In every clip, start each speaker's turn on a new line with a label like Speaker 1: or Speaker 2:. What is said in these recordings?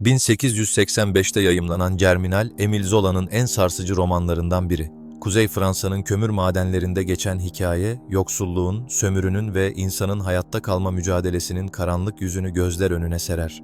Speaker 1: 1885'te yayımlanan Germinal, Émile Zola'nın en sarsıcı romanlarından biri. Kuzey Fransa'nın kömür madenlerinde geçen hikaye, yoksulluğun, sömürünün ve insanın hayatta kalma mücadelesinin karanlık yüzünü gözler önüne serer.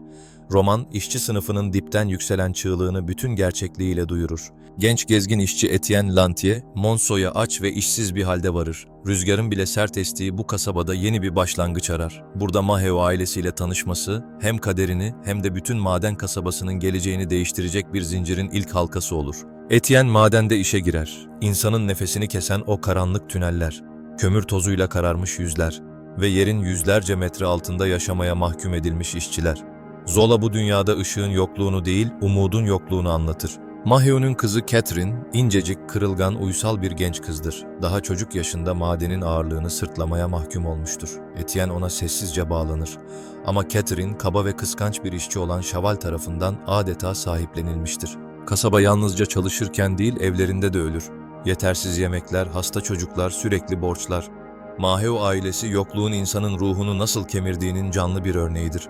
Speaker 1: Roman, işçi sınıfının dipten yükselen çığlığını bütün gerçekliğiyle duyurur. Genç gezgin işçi Etienne Lantier, Monceau'ya aç ve işsiz bir halde varır. Rüzgarın bile sert estiği bu kasabada yeni bir başlangıç arar. Burada Maheu ailesiyle tanışması, hem kaderini hem de bütün maden kasabasının geleceğini değiştirecek bir zincirin ilk halkası olur. Etienne madende işe girer. İnsanın nefesini kesen o karanlık tüneller, kömür tozuyla kararmış yüzler ve yerin yüzlerce metre altında yaşamaya mahkum edilmiş işçiler. Zola bu dünyada ışığın yokluğunu değil, umudun yokluğunu anlatır. Maheu'nun kızı Catherine, incecik, kırılgan, uysal bir genç kızdır. Daha çocuk yaşında madenin ağırlığını sırtlamaya mahkum olmuştur. Etienne ona sessizce bağlanır. Ama Catherine, kaba ve kıskanç bir işçi olan Chaval tarafından adeta sahiplenilmiştir. Kasaba yalnızca çalışırken değil, evlerinde de ölür. Yetersiz yemekler, hasta çocuklar, sürekli borçlar. Maheu ailesi, yokluğun insanın ruhunu nasıl kemirdiğinin canlı bir örneğidir.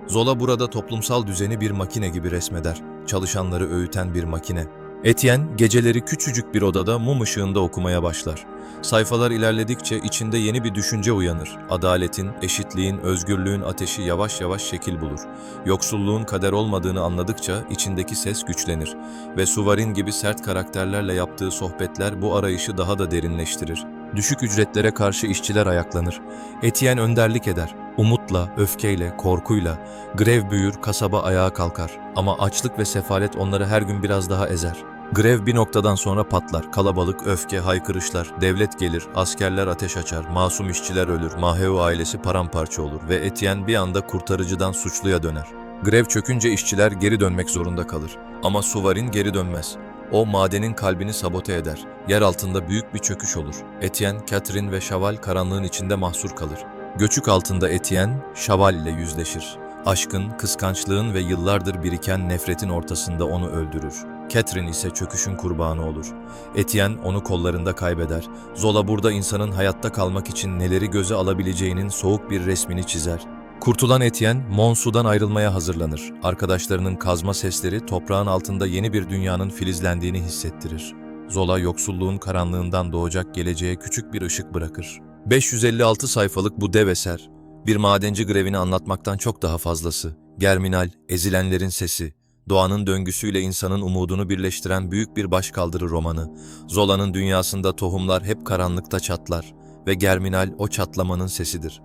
Speaker 1: Zola burada toplumsal düzeni bir makine gibi resmeder. Çalışanları öğüten bir makine. Etienne, geceleri küçücük bir odada mum ışığında okumaya başlar. Sayfalar ilerledikçe içinde yeni bir düşünce uyanır. Adaletin, eşitliğin, özgürlüğün ateşi yavaş yavaş şekil bulur. Yoksulluğun kader olmadığını anladıkça içindeki ses güçlenir. Ve Souvarine gibi sert karakterlerle yaptığı sohbetler bu arayışı daha da derinleştirir. Düşük ücretlere karşı işçiler ayaklanır. Etienne önderlik eder. Umutla, öfkeyle, korkuyla, grev büyür, kasaba ayağa kalkar. Ama açlık ve sefalet onları her gün biraz daha ezer. Grev bir noktadan sonra patlar. Kalabalık, öfke, haykırışlar, devlet gelir, askerler ateş açar, masum işçiler ölür, Maheu ailesi paramparça olur ve Etienne bir anda kurtarıcıdan suçluya döner. Grev çökünce işçiler geri dönmek zorunda kalır. Ama Souvarine geri dönmez. O madenin kalbini sabote eder. Yer altında büyük bir çöküş olur. Etienne, Catherine ve Chaval karanlığın içinde mahsur kalır. Göçük altında Etienne, Chaval ile yüzleşir. Aşkın, kıskançlığın ve yıllardır biriken nefretin ortasında onu öldürür. Catherine ise çöküşün kurbanı olur. Etienne onu kollarında kaybeder. Zola burada insanın hayatta kalmak için neleri göze alabileceğinin soğuk bir resmini çizer. Kurtulan Etienne, Monceau'dan ayrılmaya hazırlanır. Arkadaşlarının kazma sesleri toprağın altında yeni bir dünyanın filizlendiğini hissettirir. Zola yoksulluğun karanlığından doğacak geleceğe küçük bir ışık bırakır. 556 sayfalık bu dev eser, bir madenci grevini anlatmaktan çok daha fazlası. Germinal, ezilenlerin sesi, doğanın döngüsüyle insanın umudunu birleştiren büyük bir başkaldırı romanı. Zola'nın dünyasında tohumlar hep karanlıkta çatlar ve Germinal o çatlamanın sesidir.